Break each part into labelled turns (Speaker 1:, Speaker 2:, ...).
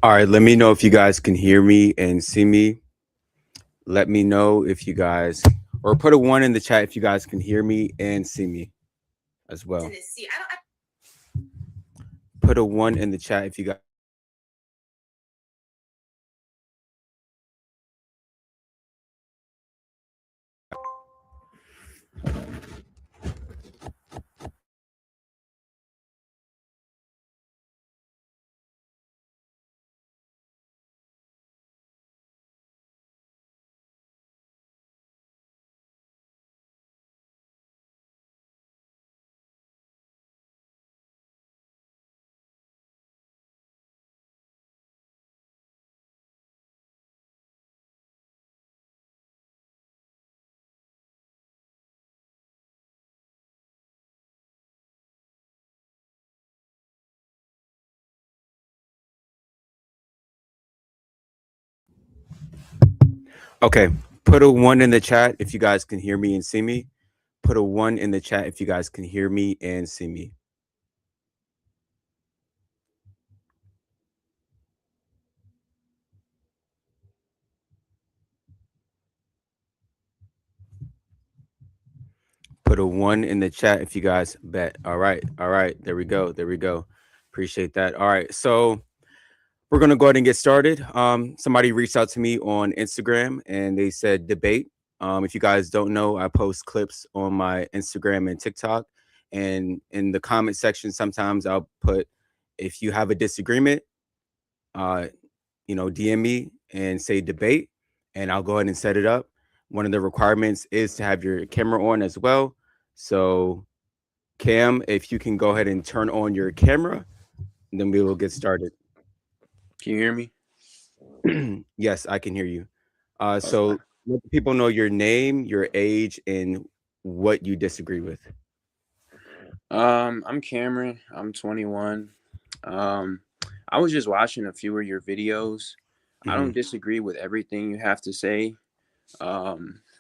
Speaker 1: All right, let me know if you guys can hear me and see me. Let me know if you guys, or put a one in the chat if you guys can hear me and see me as well. Put a one in the chat if you guys. Okay, put a one in the chat if you guys can hear me and see me. Put a one in the chat if you guys can hear me and see me. Put a one in the chat if you guys bet. All right, all right. There we go. There we go. Appreciate that. All right, so we're gonna go ahead and get started. Somebody reached out to me on Instagram and they said debate. If you guys don't know, I post clips on my Instagram and TikTok, and in the comment section, sometimes I'll put, if you have a disagreement, uh, DM me and say debate, and I'll go ahead and set it up. One of the requirements is to have your camera on as well. So, Cam, if you can go ahead and turn on your camera, then we will get started.
Speaker 2: Can you hear me?
Speaker 1: Yes, I can hear you. So
Speaker 2: Okay.
Speaker 1: let people know your name, your age, and what you disagree with.
Speaker 2: I'm Cameron. I'm 21. Um, I was just watching a few of your videos. I don't
Speaker 1: Hmm.
Speaker 2: disagree with everything you have to say.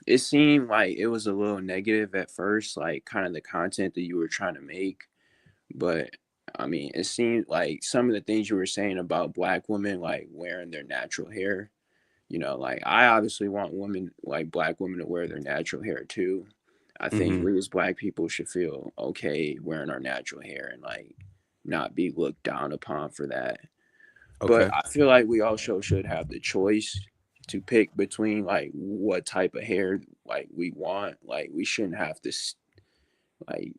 Speaker 2: It seemed like it was a little negative at first, like kind of the content that you were trying to make. But I mean, it seemed like some of the things you were saying about black women, like wearing their natural hair. Like I obviously want women, like black women, to wear their natural hair too. I think
Speaker 1: Hmm.
Speaker 2: we as black people should feel okay wearing our natural hair and like not be looked down upon for that. But
Speaker 1: Okay.
Speaker 2: I feel like we also should have the choice to pick between like what type of hair like we want. Like we shouldn't have to like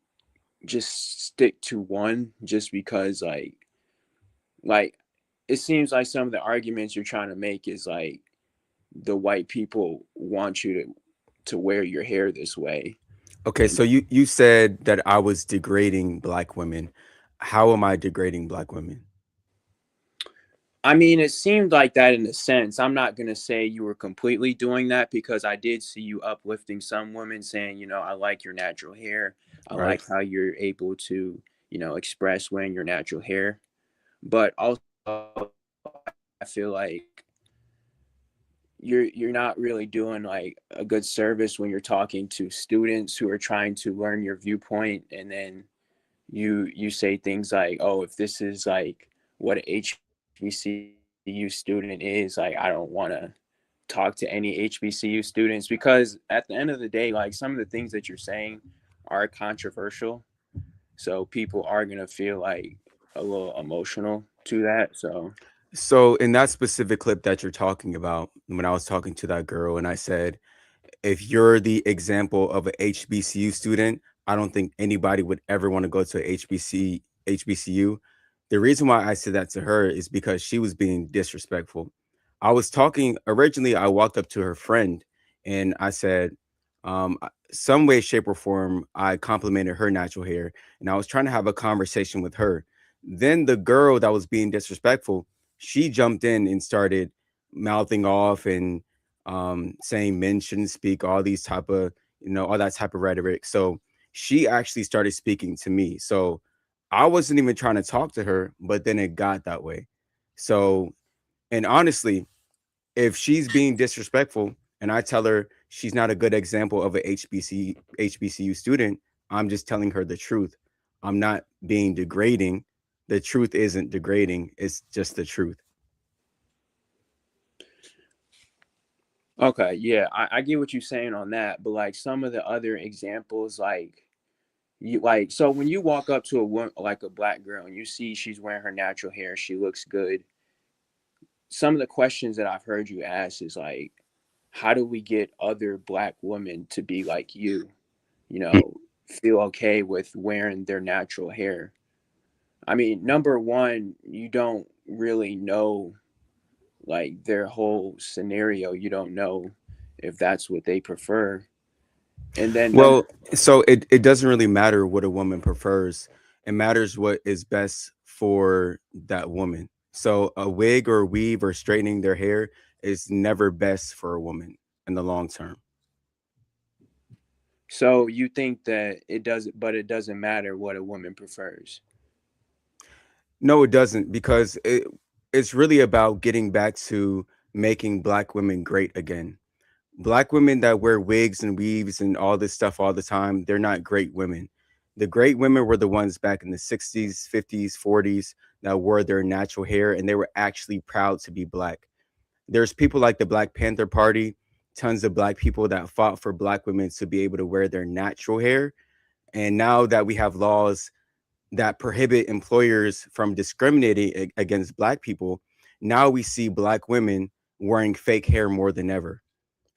Speaker 2: just stick to one just because like it seems like some of the arguments you're trying to make is like the white people want you to wear your hair this way.
Speaker 1: Okay. So you said that I was degrading black women. How am I degrading black women?
Speaker 2: I mean, it seemed like that in a sense. I'm not going to say you were completely doing that because I did see you uplifting some women saying, I like your natural hair. I
Speaker 1: Right.
Speaker 2: like how you're able to, express wearing your natural hair. But also, I feel like you're not really doing like a good service when you're talking to students who are trying to learn your viewpoint, and then you say things like, oh, if this is like what a HBCU student is, like I don't want to talk to any HBCU students, because at the end of the day, like some of the things that you're saying are controversial, so people are going to feel like a little emotional to that. So
Speaker 1: So in that specific clip that you're talking about, when I was talking to that girl and I said, if you're the example of a HBCU student, I don't think anybody would ever want to go to a HBCU. The reason why I said that to her is because she was being disrespectful. I was talking originally, I walked up to her friend and I said, some way, shape, or form, I complimented her natural hair and I was trying to have a conversation with her. Then the girl that was being disrespectful, she jumped in and started mouthing off and saying men shouldn't speak, all these type of, all that type of rhetoric. So she actually started speaking to me. So I wasn't even trying to talk to her, but then it got that way. So, and honestly, if she's being disrespectful and I tell her she's not a good example of a HBCU student, I'm just telling her the truth. I'm not being degrading. The truth isn't degrading, it's just the truth.
Speaker 2: Okay, yeah, I get what you're saying on that, but like some of the other examples, like you like so when you walk up to a woman like a black girl and you see she's wearing her natural hair, she looks good. Some of the questions that I've heard you ask is like, how do we get other black women to be like you know, feel okay with wearing their natural hair? I mean, number one, you don't really know like their whole scenario. You don't know if that's what they prefer. And then
Speaker 1: Well,
Speaker 2: number
Speaker 1: so it doesn't really matter what a woman prefers. It matters what is best for that woman. So a wig or weave or straightening their hair is never best for a woman in the long term.
Speaker 2: so you think that it doesn't, but it doesn't matter what a woman prefers.
Speaker 1: No, it doesn't, because it's really about getting back to making black women great again. Black women that wear wigs and weaves and all this stuff all the time, they're not great women. The great women were the ones back in the 60s, 50s, 40s that wore their natural hair and they were actually proud to be black. There's people like the Black Panther Party, tons of black people that fought for black women to be able to wear their natural hair. And now that we have laws that prohibit employers from discriminating against black people, now we see black women wearing fake hair more than ever.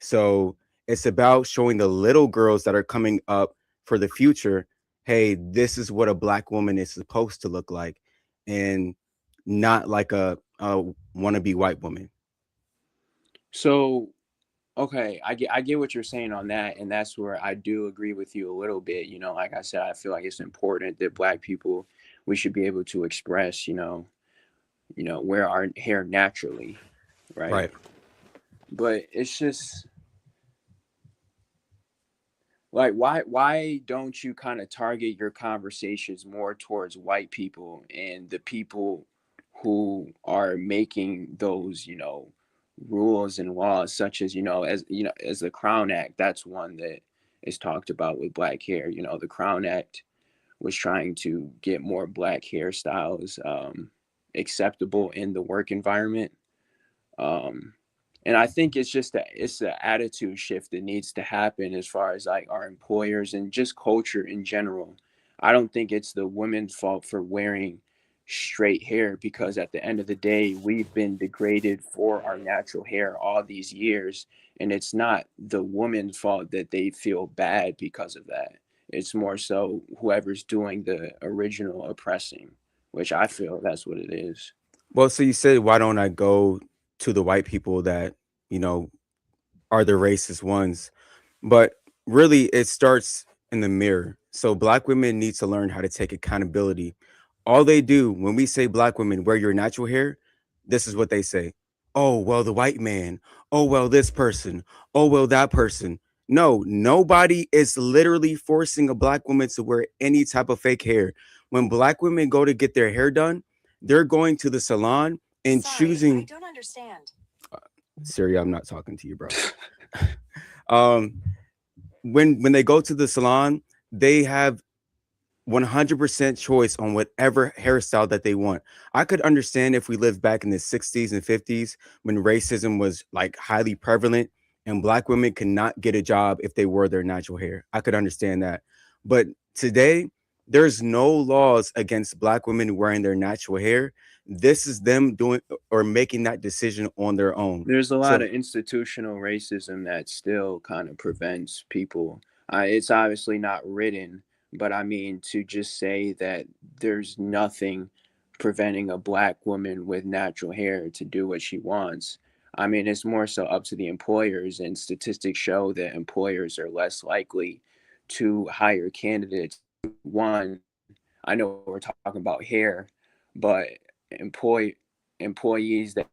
Speaker 1: So it's about showing the little girls that are coming up for the future, hey, this is what a black woman is supposed to look like, and not like a wannabe white woman.
Speaker 2: So okay, I get what you're saying on that, and that's where I do agree with you a little bit. You know, like I said, I feel like it's important that black people we should be able to express, wear our hair naturally, right?
Speaker 1: Right.
Speaker 2: But it's just like why don't you kind of target your conversations more towards white people and the people who are making those, rules and laws, such as, as the Crown Act. That's one that is talked about with black hair. The Crown Act was trying to get more black hairstyles acceptable in the work environment. um, and I think it's the attitude shift that needs to happen as far as like our employers and just culture in general. I don't think it's the women's fault for wearing straight hair, because at the end of the day we've been degraded for our natural hair all these years, and it's not the woman's fault that they feel bad because of that. It's more so whoever's doing the original oppressing, which I feel that's what it is.
Speaker 1: Well, so you said, why don't I go to the white people that, you know, are the racist ones? But really, it starts in the mirror. So black women need to learn how to take accountability. All they do when we say black women wear your natural hair, this is what they say. Oh, well, the white man. Oh, well, this person. Oh, well, that person. No, nobody is literally forcing a black woman to wear any type of fake hair. When black women go to get their hair done, they're going to the salon and
Speaker 3: Sorry, I
Speaker 1: choosing.
Speaker 3: don't understand.
Speaker 1: Siri, I'm not talking to you, bro. um, when they go to the salon, they have 100% choice on whatever hairstyle that they want. I could understand if we lived back in the 60s and 50s when racism was like highly prevalent and black women could not get a job if they wore their natural hair. I could understand that. But today, there's no laws against black women wearing their natural hair. This is them doing or making that decision on their own.
Speaker 2: There's a lot
Speaker 1: So,
Speaker 2: of institutional racism that still kind of prevents people. It's obviously not written, but I mean, to just say that there's nothing preventing a black woman with natural hair to do what she wants. I mean, it's more so up to the employers, and statistics show that employers are less likely to hire candidates. One, I know we're talking about hair, but employ employees that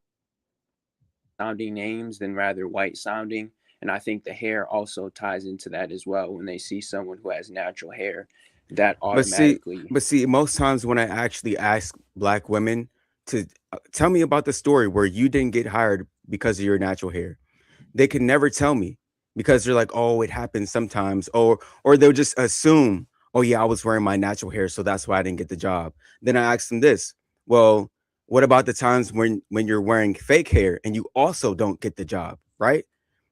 Speaker 2: sounding names than rather white sounding. And I think the hair also ties into that as well. When they see someone who has natural hair, that
Speaker 1: but see,
Speaker 2: automatically.
Speaker 1: most times when I actually ask black women to tell me about the story where you didn't get hired because of your natural hair, they can never tell me because they're like, oh, it happens sometimes, or they'll just assume, "Oh yeah, I was wearing my natural hair, so that's why I didn't get the job." Then I asked them this, "Well, what about the times when you're wearing fake hair and you also don't get the job?" Right?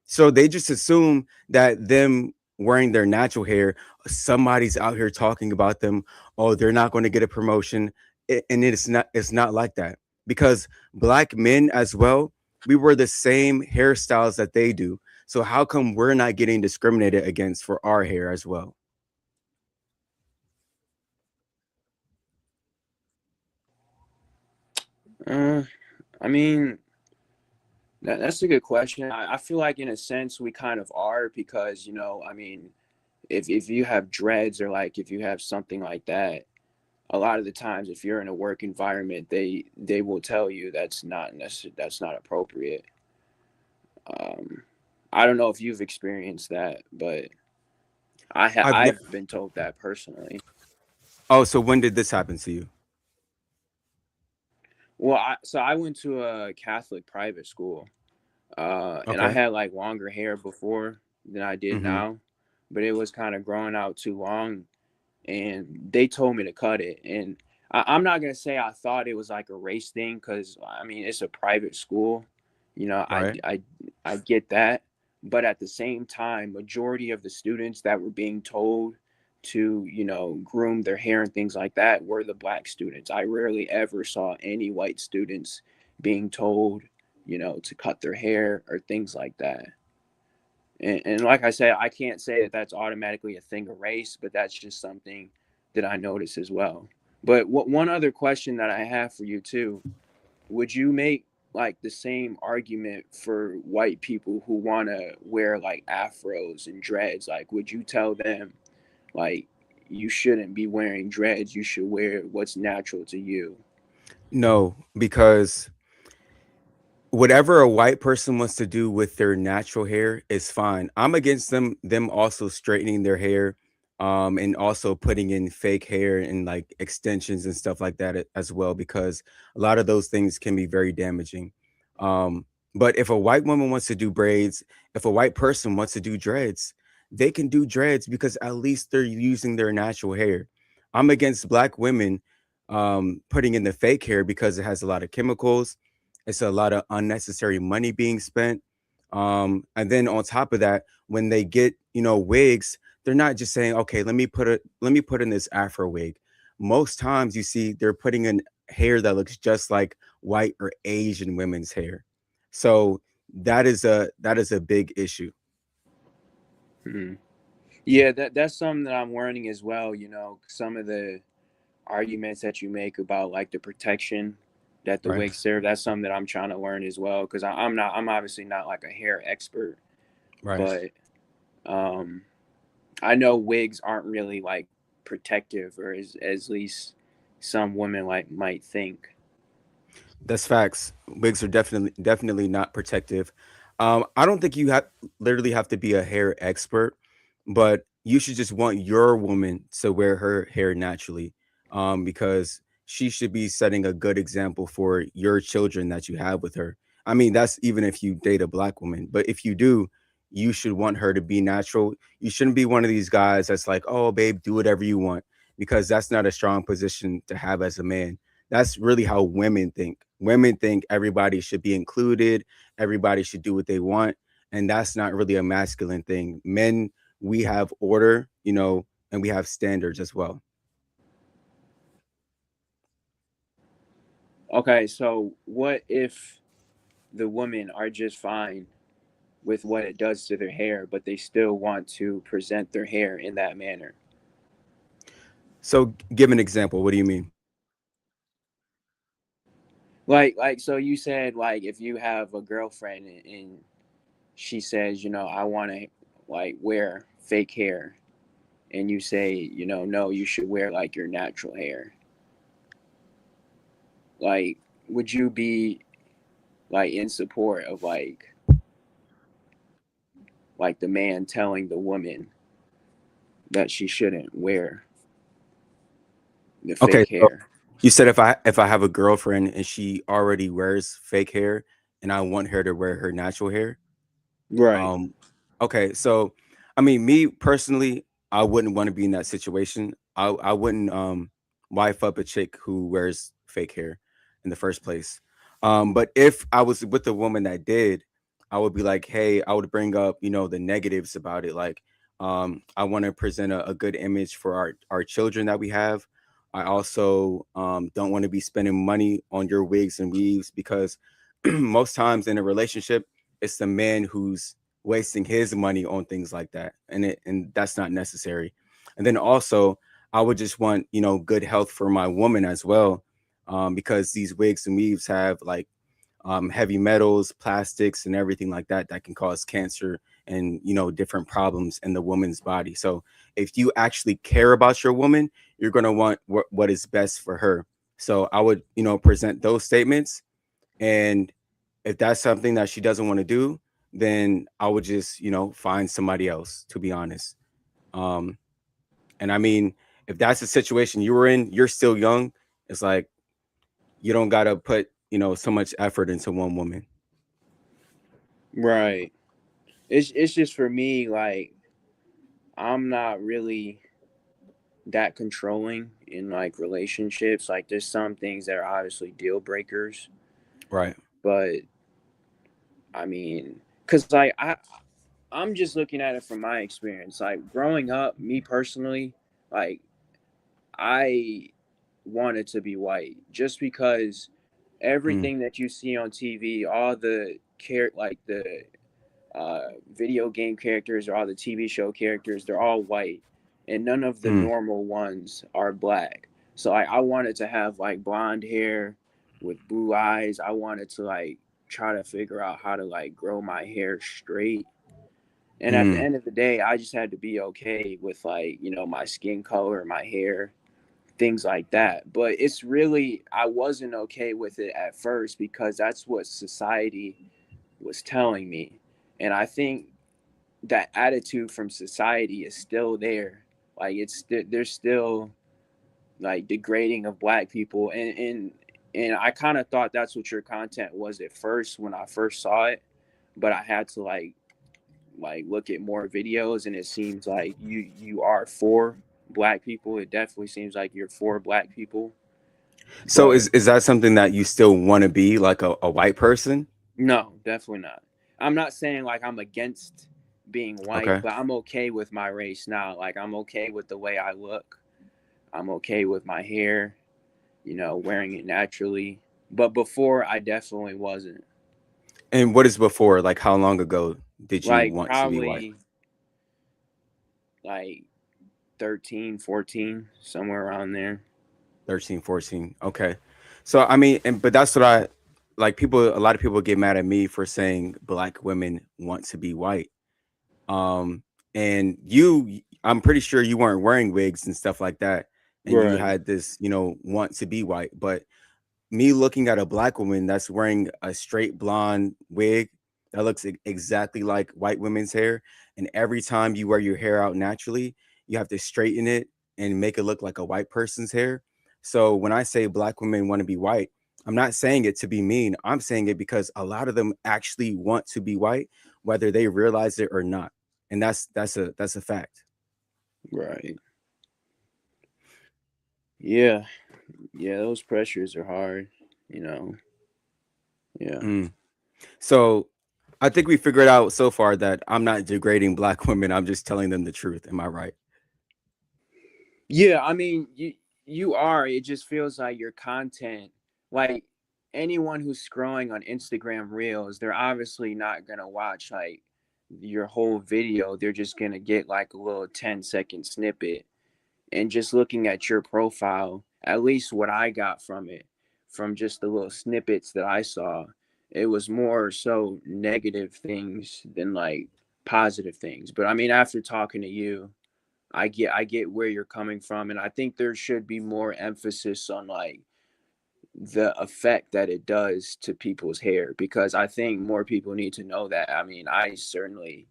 Speaker 1: So they just assume that them wearing their natural hair, somebody's out here talking about them. Oh, they're not going to get a promotion, and it's not like that because black men as well, we wear the same hairstyles that they do. So how come we're not getting discriminated against for our hair as well?
Speaker 2: Uh, I mean, that's a good question. I feel like in a sense we kind of are because, I mean, if you have dreads or like if you have something like that, a lot of the times if you're in a work environment, they will tell you that's not appropriate. Um, I don't know if you've experienced that, but
Speaker 1: I've ne-
Speaker 2: I've been told that personally.
Speaker 1: oh, so when did this happen to you?
Speaker 2: Well, I went to a Catholic private school, and I
Speaker 1: Okay.
Speaker 2: had like longer hair before than I did
Speaker 1: Mm-hmm.
Speaker 2: now, but it was kind of growing out too long, and they told me to cut it. And I'm not gonna say I thought it was like a race thing, because I mean it's a private school, you know.
Speaker 1: Right.
Speaker 2: I get that, but at the same time, majority of the students that were being told to groom their hair and things like that were the black students. I rarely ever saw any white students being told to cut their hair or things like that. And like I said, I can't say that that's automatically a thing of race, but that's just something that I notice as well. But one other question that I have for you too: would you make like the same argument for white people who want to wear like afros and dreads? Like, would you tell them like you shouldn't be wearing dreads? You should wear what's natural to you.
Speaker 1: No, because whatever a white person wants to do with their natural hair is fine. I'm against them also straightening their hair, and also putting in fake hair and like extensions and stuff like that as well, because a lot of those things can be very damaging. Um, but if a white woman wants to do braids, if a white person wants to do dreads, they can do dreads because at least they're using their natural hair. I'm against black women putting in the fake hair because it has a lot of chemicals, it's a lot of unnecessary money being spent. And then on top of that, when they get, wigs, they're not just saying, okay, let me put in this Afro wig. Most times you see they're putting in hair that looks just like white or Asian women's hair. So that is a big issue.
Speaker 2: Hmm. Yeah, that's something that I'm learning as well. Some of the arguments that you make about like the protection that the
Speaker 1: Right.
Speaker 2: wigs serve, that's something that I'm trying to learn as well, because I'm obviously not like a hair expert,
Speaker 1: Right.
Speaker 2: but um I know wigs aren't really like protective, or as least some women like might think.
Speaker 1: That's facts. Wigs are definitely not protective. I don't think you have literally have to be a hair expert, but you should just want your woman to wear her hair naturally, because she should be setting a good example for your children that you have with her. I mean, that's even if you date a black woman, but if you do, you should want her to be natural. You shouldn't be one of these guys that's like, "Oh, babe, do whatever you want," because that's not a strong position to have as a man. That's really how women think. Women think everybody should be included, everybody should do what they want, and that's not really a masculine thing. Men, we have order, and we have standards as well.
Speaker 2: Okay, so what if the women are just fine with what it does to their hair, but they still want to present their hair in that manner?
Speaker 1: So, give an example. What do you mean?
Speaker 2: Like so you said, like, if you have a girlfriend and she says, I want to like wear fake hair, and you say, no, you should wear like your natural hair. Like, would you be like in support of like the man telling the woman that she shouldn't wear the
Speaker 1: Okay,
Speaker 2: fake
Speaker 1: so
Speaker 2: hair?
Speaker 1: you said if I have a girlfriend and she already wears fake hair and I want her to wear her natural hair.
Speaker 2: Right.
Speaker 1: Um, okay, so I mean, me personally, I wouldn't want to be in that situation. I wouldn't wife up a chick who wears fake hair in the first place. But if I was with a woman that did, I would be like, hey, I would bring up, the negatives about it. Like, I want to present a good image for our children that we have. I also don't want to be spending money on your wigs and weaves because most times in a relationship, it's the man who's wasting his money on things like that, and that's not necessary. And then also, I would just want good health for my woman as well, because these wigs and weaves have like heavy metals, plastics, and everything like that that can cause cancer and different problems in the woman's body. So if you actually care about your woman, you're going to want what is best for her. So I would present those statements, and if that's something that she doesn't want to do, then I would just find somebody else, to be honest. um and I mean, if that's the situation you were in, you're still young. It's like you don't got to put so much effort into one woman.
Speaker 2: Right. It's just for me, like, I'm not really that controlling in like relationships. Like, there's some things that are obviously deal breakers,
Speaker 1: Right.
Speaker 2: but I mean, cuz like I'm just looking at it from my experience. Like, growing up, me personally, like, I wanted to be white just because
Speaker 1: Mm,
Speaker 2: everything that you see on TV, all the like the video game characters or all the TV show characters, they're all white, and none of the
Speaker 1: mm,
Speaker 2: normal ones are black. So I wanted to have like blonde hair with blue eyes. I wanted to like try to figure out how to like grow my hair straight. And at the
Speaker 1: mm.
Speaker 2: end of the day, I just had to be okay with like, my skin color, my hair, things like that. But it's really, I wasn't okay with it at first because that's what society was telling me. And I think that attitude from society is still there. Like, there's still like degrading of black people, and I kind of thought that's what your content was at first when I first saw it, but I had to like look at more videos, and it seems like you are for black people. It definitely seems like you're for black people,
Speaker 1: So
Speaker 2: but
Speaker 1: is that something that you still want to be, like a white person?
Speaker 2: no, definitely not. I'm not saying like I'm against being white,
Speaker 1: Okay.
Speaker 2: but I'm okay with my race now. Like, I'm okay with the way I look. I'm okay with my hair, wearing it naturally. But before, I definitely wasn't.
Speaker 1: And what is before? Like, how long ago did you
Speaker 2: Like,
Speaker 1: want to be white?
Speaker 2: probably like 13, 14, somewhere around there.
Speaker 1: 13, 14. Okay. So I mean, but that's what I like. People, a lot of people get mad at me for saying black women want to be white. Um, and I'm pretty sure you weren't wearing wigs and stuff like that, and you
Speaker 2: Right.
Speaker 1: had this, want to be white. But me looking at a black woman that's wearing a straight blonde wig that looks exactly like white women's hair, and every time you wear your hair out naturally, you have to straighten it and make it look like a white person's hair. So when I say black women want to be white, I'm not saying it to be mean. I'm saying it because a lot of them actually want to be white, whether they realize it or not. And that's a fact.
Speaker 2: Right. Yeah. Yeah. Those pressures are hard, you know. Yeah.
Speaker 1: Mm. So I think we figured out so far that I'm not degrading black women. I'm just telling them the truth. Am I right?
Speaker 2: Yeah. I mean, you are. It just feels like your content, like anyone who's scrolling on Instagram Reels, they're obviously not gonna watch like your whole video. They're just gonna get like a little 10-second snippet. And just looking at your profile, at least what I got from it, from just the little snippets that I saw, it was more so negative things than like positive things. But I mean, after talking to you, I get where you're coming from, and I think there should be more emphasis on like the effect that it does to people's hair, because I think more people need to know that. I mean, I certainly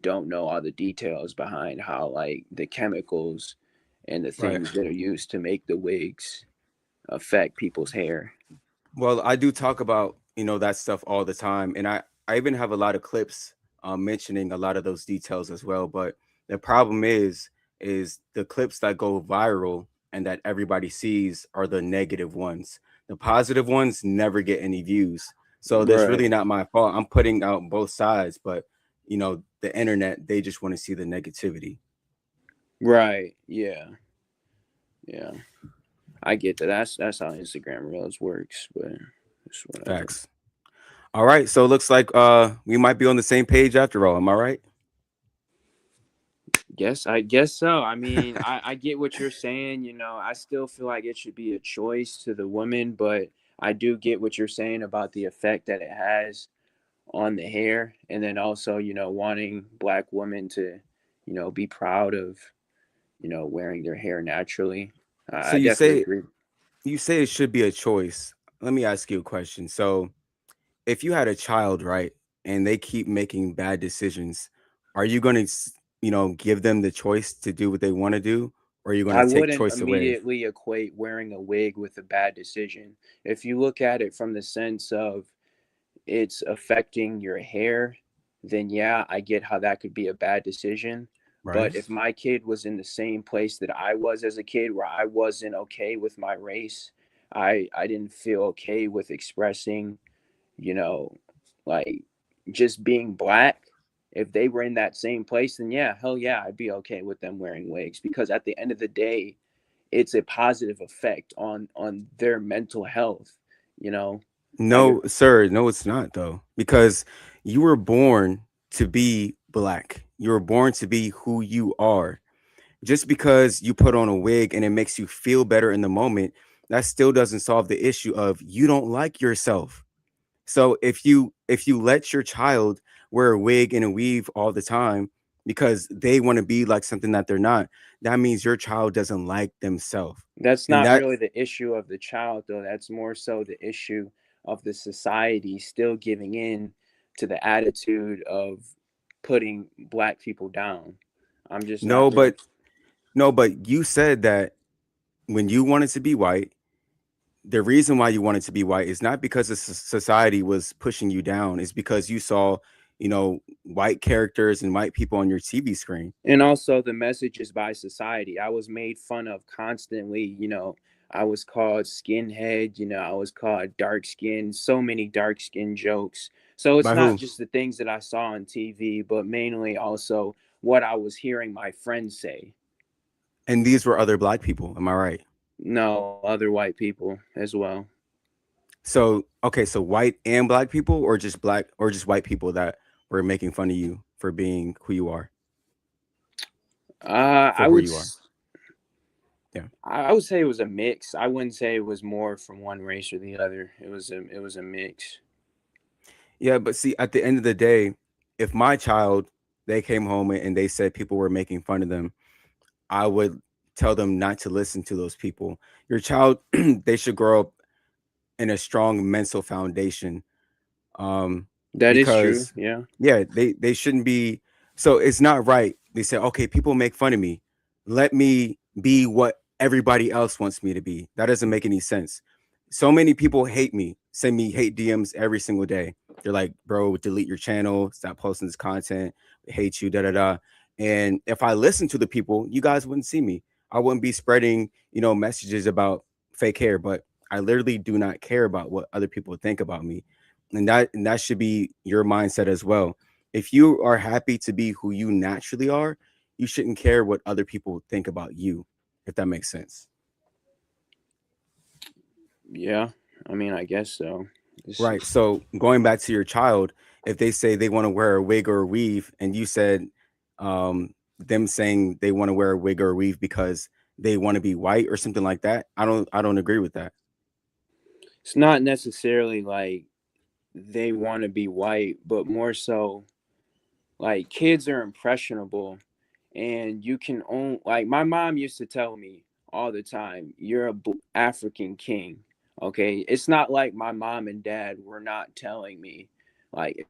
Speaker 2: don't know all the details behind how like the chemicals and the
Speaker 1: Right.
Speaker 2: things that are used to make the wigs affect people's hair.
Speaker 1: Well, I do talk about, that stuff all the time. And I even have a lot of clips mentioning a lot of those details as well. But the problem is, is the clips that go viral and that everybody sees are the negative ones. The positive ones never get any views. So that's
Speaker 2: Right.
Speaker 1: really not my fault. I'm putting out both sides, but the internet, they just want to see the negativity.
Speaker 2: Right. Yeah. Yeah. I get that. That's how Instagram Reels works, but it's whatever.
Speaker 1: Facts. All right. So it looks like we might be on the same page after all. Am I right?
Speaker 2: I guess so. I mean, I get what you're saying. I still feel like it should be a choice to the woman, but I do get what you're saying about the effect that it has on the hair, and then also, wanting black women to, be proud of, wearing their hair naturally.
Speaker 1: So
Speaker 2: I definitely agree.
Speaker 1: you say it should be a choice. Let me ask you a question. So if you had a child, right, and they keep making bad decisions, are you going to, give them the choice to do what they want to do, or are you going to
Speaker 2: I
Speaker 1: take
Speaker 2: wouldn't
Speaker 1: choice away?
Speaker 2: immediately equate wearing a wig with a bad decision. If you look at it from the sense of it's affecting your hair, then yeah, I get how that could be a bad decision.
Speaker 1: Right?
Speaker 2: But if my kid was in the same place that I was as a kid, where I wasn't okay with my race, I didn't feel okay with expressing, you know, like just being black. If they were in that same place, then yeah, hell yeah, I'd be okay with them wearing wigs, because at the end of the day, it's a positive effect on their mental health. You know, like
Speaker 1: No, sir. No, it's not though, because you were born to be black. You were born to be who you are. Just because you put on a wig and it makes you feel better in the moment, that still doesn't solve the issue of you don't like yourself. So if you let your child wear a wig and a weave all the time because they want to be like something that they're not, that means your child doesn't like themselves.
Speaker 2: That's
Speaker 1: And
Speaker 2: not
Speaker 1: that
Speaker 2: really the issue of the child, though. That's more so the issue of the society still giving in to the attitude of putting black people down. I'm just
Speaker 1: no,
Speaker 2: not really.
Speaker 1: but no, but you said that when you wanted to be white, the reason why you wanted to be white is not because the society was pushing you down, it's because you saw, white characters and white people on your TV screen.
Speaker 2: And also the messages by society. I was made fun of constantly. I was called skinhead. I was called dark skin. So many dark skin jokes. So it's
Speaker 1: By
Speaker 2: not
Speaker 1: who?
Speaker 2: just the things that I saw on TV, but mainly also what I was hearing my friends say.
Speaker 1: And these were other black people. Am I right?
Speaker 2: No, other white people as well.
Speaker 1: So, okay, so white and black people, or just black, or just white people that were making fun of you for being who you are,
Speaker 2: I
Speaker 1: for who
Speaker 2: would
Speaker 1: you are. Yeah.
Speaker 2: I would say it was a mix. I wouldn't say it was more from one race or the other. It was a mix.
Speaker 1: Yeah, but see, at the end of the day, if my child, they came home and they said people were making fun of them, I would tell them not to listen to those people. Your child, they should grow up in a strong mental foundation. um
Speaker 2: That is true.
Speaker 1: because
Speaker 2: Yeah.
Speaker 1: yeah, they shouldn't be. So it's not right. They say, okay, people make fun of me, let me be what everybody else wants me to be. That doesn't make any sense. So many people hate me, send me hate DMs every single day. They're like, bro, delete your channel, stop posting this content, I hate you, da da da. And if I listen to the people, you guys wouldn't see me. I wouldn't be spreading, messages about fake hair. But I literally do not care about what other people think about me. And that should be your mindset as well. If you are happy to be who you naturally are, you shouldn't care what other people think about you, if that makes sense.
Speaker 2: Yeah. I mean, I guess so. This
Speaker 1: Right. So going back to your child, if they say they want to wear a wig or a weave, and you said them saying they want to wear a wig or a weave because they want to be white or something like that, I don't agree with that.
Speaker 2: it's not necessarily like they want to be white, but more so like kids are impressionable, and you can own, like my mom used to tell me all the time, you're a African king. Okay, it's not like my mom and dad were not telling me like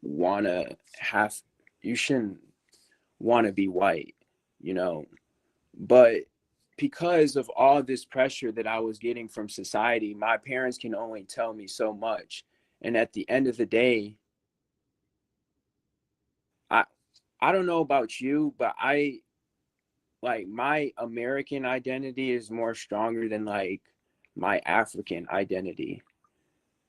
Speaker 2: want to have you shouldn't want to be white, you know. But because of all this pressure that I was getting from society, my parents can only tell me so much. And at the end of the day, I don't know about you, but I like my American identity is more stronger than like my African identity.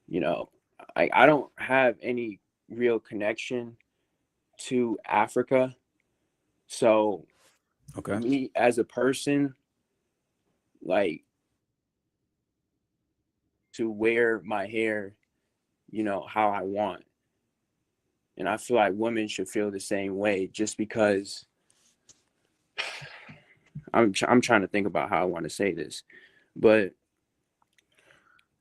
Speaker 2: You know, I don't have any real connection to Africa. So
Speaker 1: Okay.
Speaker 2: me as a person, like to wear my hair, how I want. And I feel like women should feel the same way just because I'm trying to think about how I want to say this. But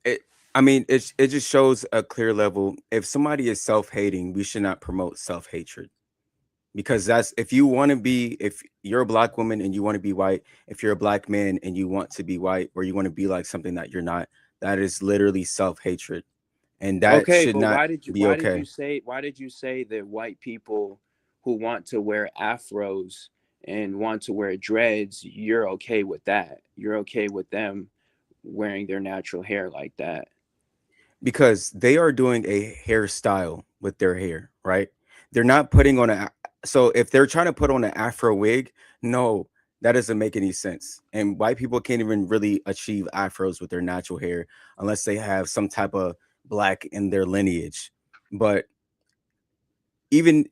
Speaker 1: It I mean, it just shows a clear level. If somebody is self-hating, we should not promote self-hatred. Because that's if you're a black woman and you want to be white, if you're a black man and you want to be white or you want to be like something that you're not, that is literally self-hatred. And that
Speaker 2: okay,
Speaker 1: should
Speaker 2: but
Speaker 1: not
Speaker 2: why did you
Speaker 1: be okay.
Speaker 2: say that white people who want to wear afros and want to wear dreads, you're okay with that? You're okay with them wearing their natural hair like that?
Speaker 1: Because they are doing a hairstyle with their hair, right? They're not putting on a so if they're trying to put on an afro wig, no, that doesn't make any sense. And white people can't even really achieve afros with their natural hair unless they have some type of black in their lineage. But even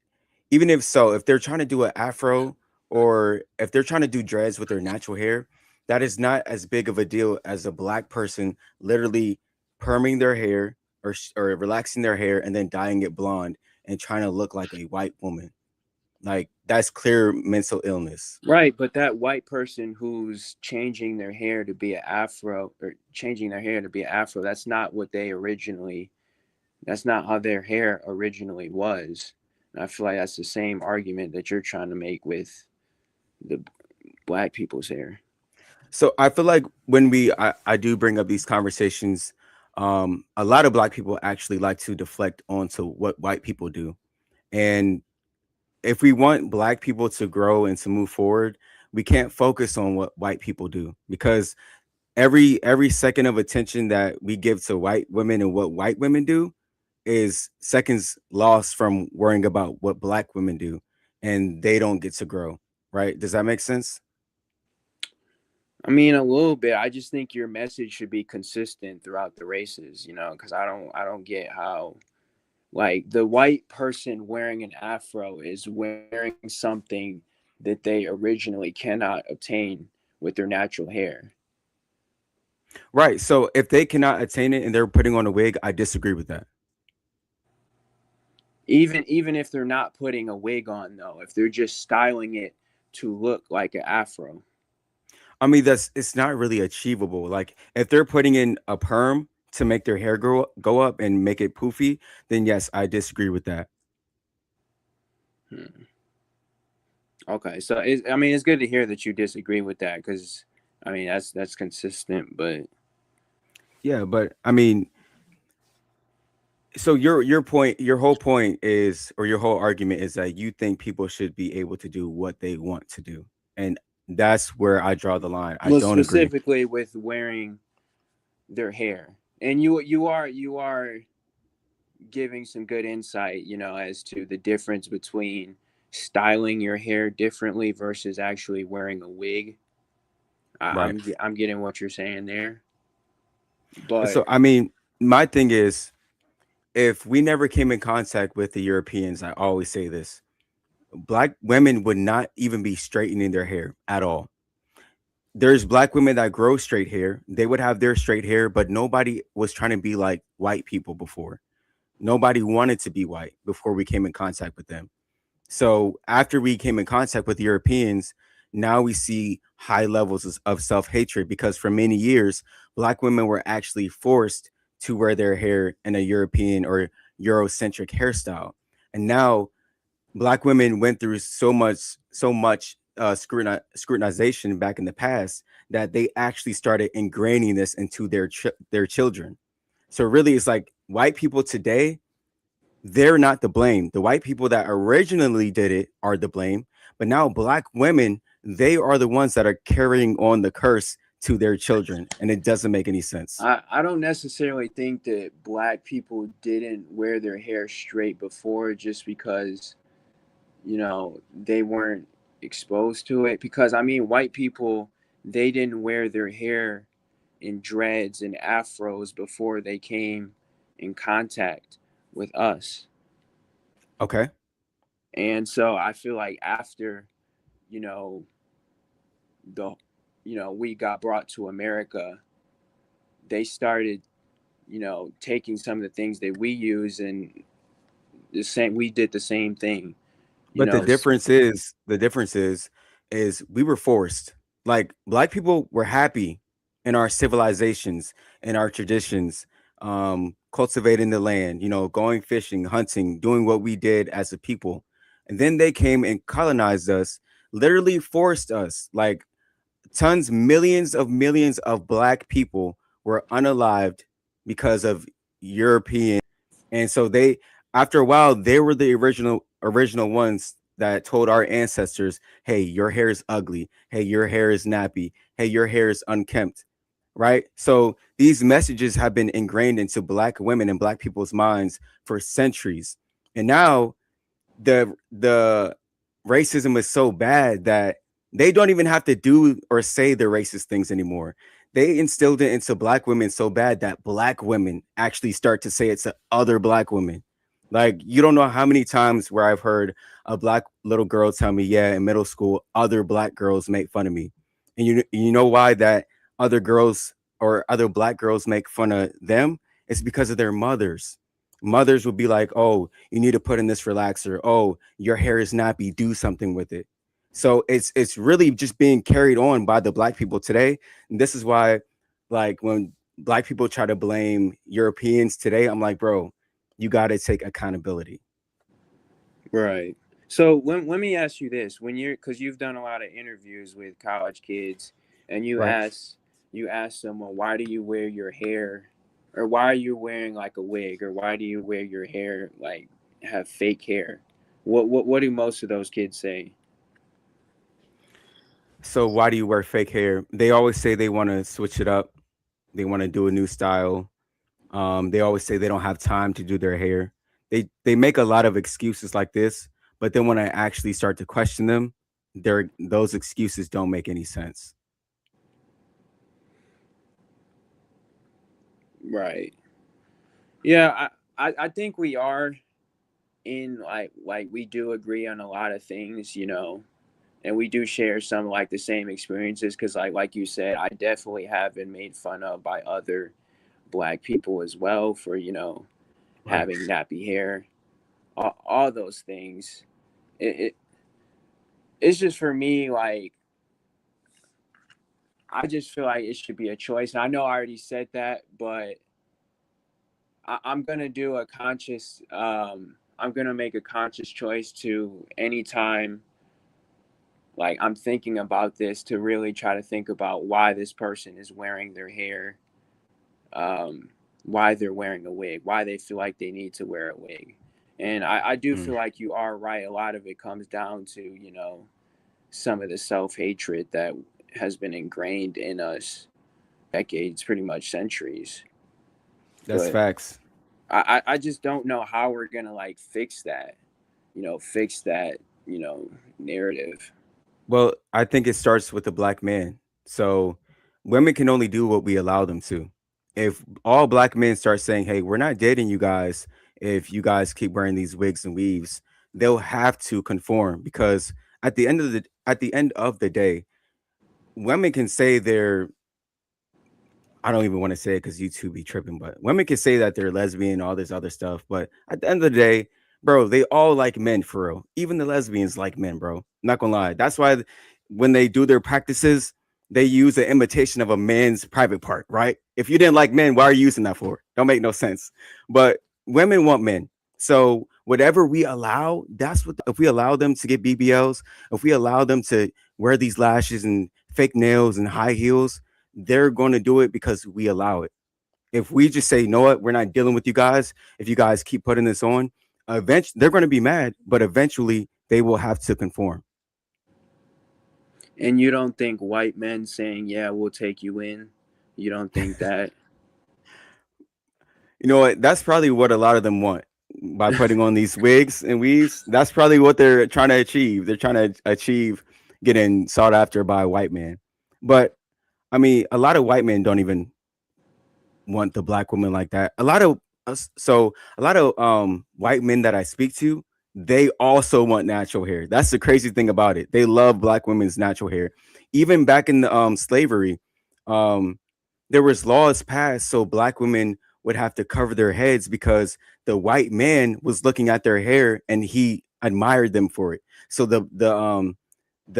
Speaker 1: even if so, if they're trying to do an afro or if they're trying to do dreads with their natural hair, that is not as big of a deal as a black person literally perming their hair or relaxing their hair and then dyeing it blonde and trying to look like a white woman. Like that's clear mental illness.
Speaker 2: Right, but that white person who's changing their hair to be an afro or changing their hair to be an afro, that's not how their hair originally was. And I feel like that's the same argument that you're trying to make with the black people's hair.
Speaker 1: So I feel like when I do bring up these conversations, a lot of black people actually like to deflect onto what white people do. And if we want black people to grow and to move forward, we can't focus on what white people do because every second of attention that we give to white women and what white women do is seconds lost from worrying about what black women do and they don't get to grow, right? Does that make sense?
Speaker 2: I mean, a little bit. I just think your message should be consistent throughout the races, because I don't get how like the white person wearing an afro is wearing something that they originally cannot obtain with their natural hair.
Speaker 1: Right. So if they cannot attain it and they're putting on a wig, I disagree with that.
Speaker 2: Even if they're not putting a wig on though, if they're just styling it to look like an afro.
Speaker 1: I mean, that's it's not really achievable. Like if they're putting in a perm to make their hair go up and make it poofy, then yes, I disagree with that.
Speaker 2: Hmm. Okay, so I mean, it's good to hear that you disagree with that because I mean that's consistent. But
Speaker 1: Yeah, but I mean, so your whole point is, or your whole argument is that you think people should be able to do what they want to do, and that's where I draw the line. I
Speaker 2: well,
Speaker 1: don't agree.
Speaker 2: specifically with wearing their hair, and you are giving some good insight, as to the difference between styling your hair differently versus actually wearing a wig.
Speaker 1: Right.
Speaker 2: I'm getting what you're saying there, but
Speaker 1: So I mean, my thing is, if we never came in contact with the Europeans, I always say this: black women would not even be straightening their hair at all. There's black women that grow straight hair. They would have their straight hair, but nobody was trying to be like white people before. Nobody wanted to be white before we came in contact with them. So after we came in contact with Europeans, now we see high levels of self-hatred because for many years, black women were actually forced to wear their hair in a European or Eurocentric hairstyle. And now black women went through so much scrutinization back in the past that they actually started ingraining this into their children. So really, it's like white people today, they're not to blame. The white people that originally did it are to blame, but now black women, they are the ones that are carrying on the curse to their children, and it doesn't make any sense.
Speaker 2: I don't necessarily think that black people didn't wear their hair straight before just because they weren't exposed to it. Because I mean, white people, they didn't wear their hair in dreads and afros before they came in contact with us.
Speaker 1: Okay.
Speaker 2: And so I feel like after, you know, the we got brought to America, they started, taking some of the things that we use, and we did the same thing, you
Speaker 1: But
Speaker 2: know.
Speaker 1: the difference is we were forced. Like black people were happy in our civilizations, in our traditions, cultivating the land, going fishing, hunting, doing what we did as a people. And then they came and colonized us, literally forced us. Like tons, millions of black people were unalived because of European. And so they, after a while, they were the original ones that told our ancestors, "Hey, your hair is ugly. Hey, your hair is nappy. Hey, your hair is unkempt." Right? So these messages have been ingrained into black women and black people's minds for centuries. And now the racism is so bad that they don't even have to do or say the racist things anymore. They instilled it into black women so bad that black women actually start to say it to other black women. Like you don't know how many times where I've heard a black little girl tell me, "Yeah, in middle school, other black girls make fun of me," and you know why that other girls or other black girls make fun of them? It's because of their mothers. Mothers would be like, "Oh, you need to put in this relaxer. Oh, your hair is nappy. Do something with it." So it's really just being carried on by the black people today. And this is why, like when black people try to blame Europeans today, I'm like, bro, you got to take accountability.
Speaker 2: Right. So let me ask you this: when you're, because you've done a lot of interviews with college kids, and
Speaker 1: Right.
Speaker 2: you ask someone, why do you wear your hair, or why are you wearing like a wig, or why do you wear your hair like have fake hair? What do most of those kids say?
Speaker 1: So why do you wear fake hair? They always say they want to switch it up. They want to do a new style. They always say they don't have time to do their hair. They make a lot of excuses like this, but then when I actually start to question them, those excuses don't make any sense.
Speaker 2: Right. Yeah, I think we are in like we do agree on a lot of things, and we do share some like the same experiences, because like you said, I definitely have been made fun of by other black people as well for
Speaker 1: Right.
Speaker 2: having nappy hair, all those things. It it's just for me, like, I just feel like it should be a choice, and I know I already said that, but I'm gonna do a conscious I'm gonna make a conscious choice to, anytime like I'm thinking about this, to really try to think about why this person is wearing their hair, um, why they're wearing a wig, why they feel like they need to wear a wig. And I do
Speaker 1: Mm,
Speaker 2: feel like you are right. A lot of it comes down to, some of the self hatred that has been ingrained in us decades, pretty much centuries.
Speaker 1: that's
Speaker 2: But
Speaker 1: facts.
Speaker 2: I just don't know how we're gonna like fix that, narrative.
Speaker 1: Well, I think it starts with the black man. So women can only do what we allow them to. If all black men start saying, "Hey, we're not dating you guys if you guys keep wearing these wigs and weaves," they'll have to conform because at the end of the day, women can say they're I don't even want to say it because YouTube be tripping, but women can say that they're lesbian, all this other stuff. But at the end of the day, bro, they all like men for real. Even the lesbians like men, bro. Not gonna lie. That's why when they do their practices, they use an imitation of a man's private part, right? If you didn't like men, why are you using that for? Don't make no sense. But women want men. So whatever we allow, that's what if we allow them to get BBLs, if we allow them to wear these lashes and fake nails and high heels, they're going to do it because we allow it. If we just say, "You know what, we're not dealing with you guys. If you guys keep putting this on," eventually they're going to be mad, but eventually they will have to conform.
Speaker 2: And you don't think white men saying, "Yeah, we'll take you in," you don't think that?
Speaker 1: You know what? That's probably what a lot of them want. by putting on these wigs and weaves. That's probably what they're trying to achieve. They're trying to achieve getting sought after by a white man. But I mean, a lot of white men don't even want the black woman like that. A lot of so a lot of white men that I speak to, they also want natural hair. That's the crazy thing about it. They love black women's natural hair. Even back in the slavery, um there was laws passed so black women would have to cover their heads because the white man was looking at their hair and he admired them for it. So the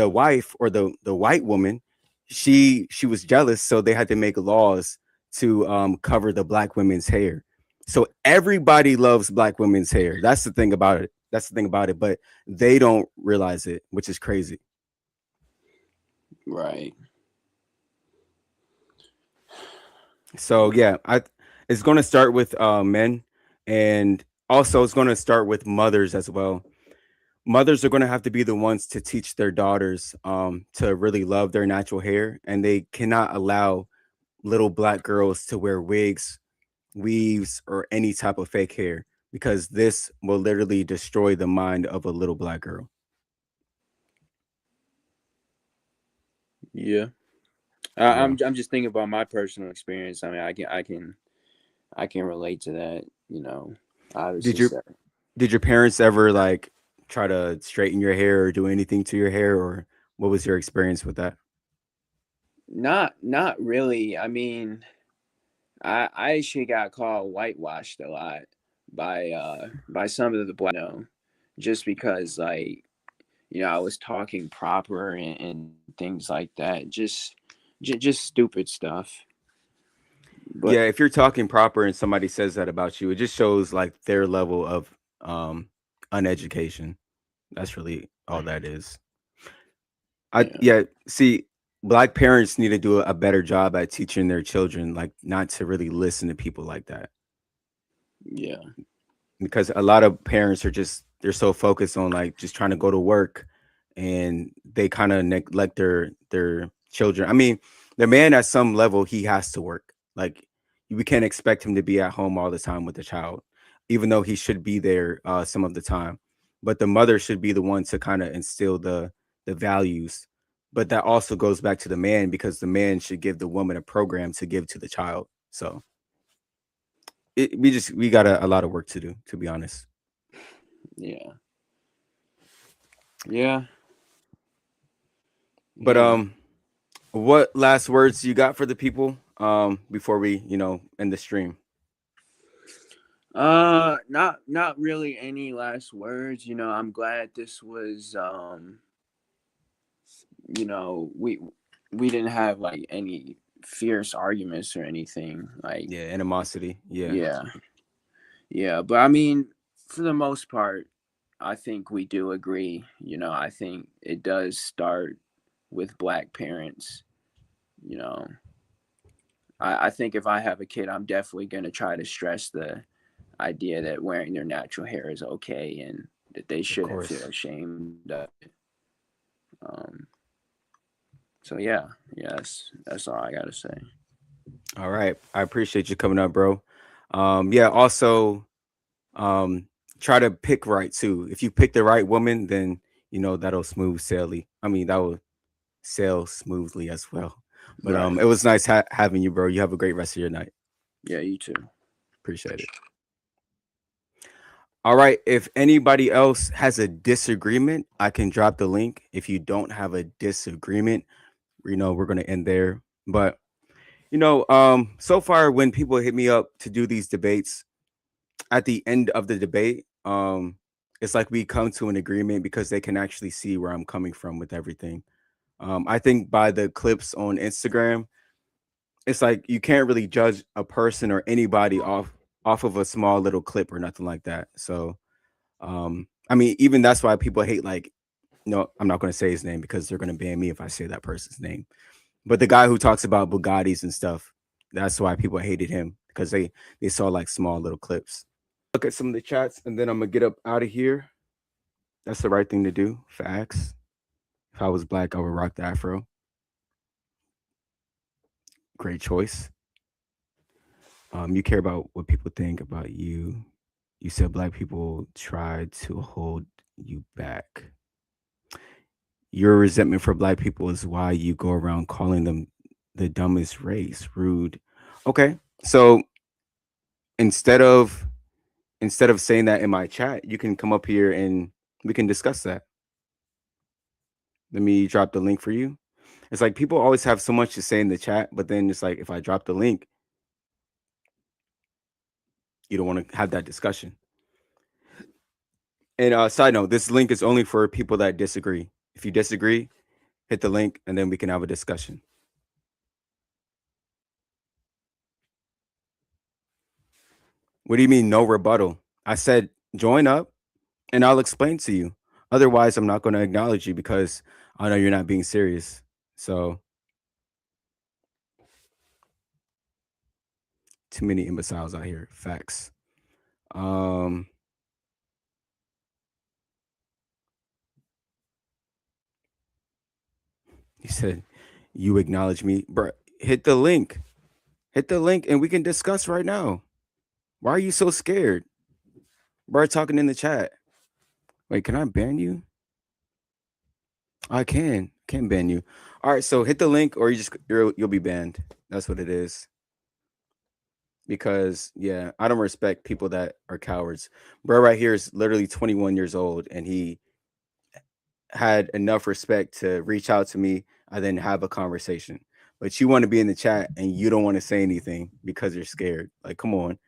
Speaker 1: wife or the white woman, she was jealous, so they had to make laws to cover the black women's hair. So everybody loves black women's hair. That's the thing about it. That's the thing about it. But they don't realize it, which is crazy.
Speaker 2: Right.
Speaker 1: So yeah, I it's going to start with men, and also it's going to start with mothers as well. Mothers are going to have to be the ones to teach their daughters to really love their natural hair, and they cannot allow little black girls to wear wigs, weaves, or any type of fake hair because this will literally destroy the mind of a little black girl.
Speaker 2: Yeah.
Speaker 1: Yeah.
Speaker 2: I'm just thinking about my personal experience. I mean, I can relate to that. You know,
Speaker 1: Did
Speaker 2: obviously,
Speaker 1: your
Speaker 2: so.
Speaker 1: did your parents ever like try to straighten your hair or do anything to your hair, or what was your experience with that?
Speaker 2: Not really. I mean, I actually got called whitewashed a lot by some of the black just because like I was talking proper and things like that. Just stupid stuff. But
Speaker 1: Yeah, if you're talking proper and somebody says that about you, it just shows like their level of um uneducation. That's really all that is. I
Speaker 2: yeah,
Speaker 1: yeah, see, black parents need to do a better job at teaching their children like not to really listen to people like that.
Speaker 2: yeah,
Speaker 1: Because a lot of parents are just they're so focused on like just trying to go to work and they kind of neglect their children. I mean, the man at some level he has to work. Like we can't expect him to be at home all the time with the child, even though he should be there some of the time. But the mother should be the one to kind of instill the values. But that also goes back to the man because the man should give the woman a program to give to the child. So we got a lot of work to do, to be honest.
Speaker 2: yeah, yeah,
Speaker 1: But
Speaker 2: yeah.
Speaker 1: what last words you got for the people before we, end the stream?
Speaker 2: Not really any last words. I'm glad this was. We didn't have like any fierce arguments or anything. Like,
Speaker 1: Yeah, animosity. Yeah,
Speaker 2: yeah, yeah. But I mean, for the most part, I think we do agree. I think it does start with black parents. You know, I think if I have a kid, I'm definitely going to try to stress the idea that wearing their natural hair is okay and that they
Speaker 1: of
Speaker 2: shouldn't feel
Speaker 1: course.
Speaker 2: ashamed of it. Um, so yeah, that's all I gotta say.
Speaker 1: All right. I appreciate you coming up, bro. Yeah, also um try to pick right too. If you pick the right woman, then that'll smooth saily. I mean, that will sail smoothly as well. But
Speaker 2: Right.
Speaker 1: it was nice having you, bro. You have a great rest of your night.
Speaker 2: Yeah, you too.
Speaker 1: Appreciate it. All right. If anybody else has a disagreement, I can drop the link. If you don't have a disagreement, we're gonna end there. But so far when people hit me up to do these debates, at the end of the debate, it's like we come to an agreement because they can actually see where I'm coming from with everything. I think by the clips on Instagram, it's like you can't really judge a person or anybody off of a small little clip or nothing like that. So I mean, even that's why people hate like no, I'm not going to say his name because they're going to ban me if I say that person's name. But the guy who talks about Bugattis and stuff, that's why people hated him because they saw like small little clips. Look at some of the chats and then I'm gonna get up out of here. That's the right thing to do. Facts. If I was black, I would rock the afro. Great choice. You care about what people think about you. You said black people try to hold you back. Your resentment for black people is why you go around calling them the dumbest race, rude. Okay. So instead of instead of saying that in my chat, you can come up here and we can discuss that. Let me drop the link for you. It's like people always have so much to say in the chat, but then it's like if I drop the link, you don't want to have that discussion. And side note, this link is only for people that disagree. If you disagree, hit the link and then we can have a discussion. What do you mean no rebuttal? I said join up and I'll explain to you. Otherwise, I'm not going to acknowledge you because I know you're not being serious. So, too many imbeciles out here. Facts. Um, he said, "You acknowledge me, bro. Hit the link. Hit the link, and we can discuss right now. Why are you so scared, bro? Talking in the chat. Wait, can I ban you? I can ban you. All right, so hit the link, or you'll be banned. That's what it is. Because yeah, I don't respect people that are cowards. Bro, right here is literally 21 years old, and he had enough respect to reach out to me and then have a conversation. But you want to be in the chat and you don't want to say anything because you're scared. Like, come on.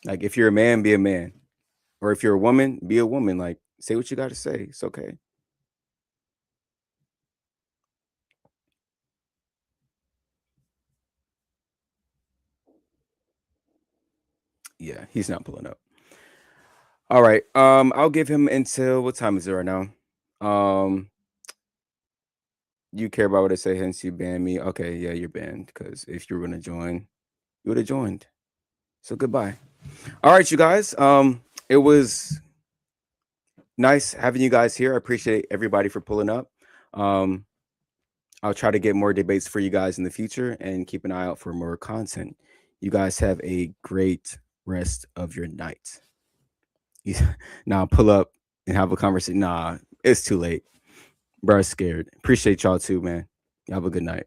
Speaker 1: Like, if you're a man, be a man. Or if you're a woman, be a woman. Like, say what you got to say. It's okay. Yeah, he's not pulling up. All right. I'll give him until what time is it right now? You care about what I say, hence you ban me. Okay, yeah, you're banned because if you were gonna join, you would have joined. So goodbye. All right, you guys. It was nice having you guys here. I appreciate everybody for pulling up. Um, I'll try to get more debates for you guys in the future and keep an eye out for more content. You guys have a great rest of your night. Now pull up and have a conversation. Nah, it's too late. Bro, scared. Appreciate y'all too, man. You have a good night.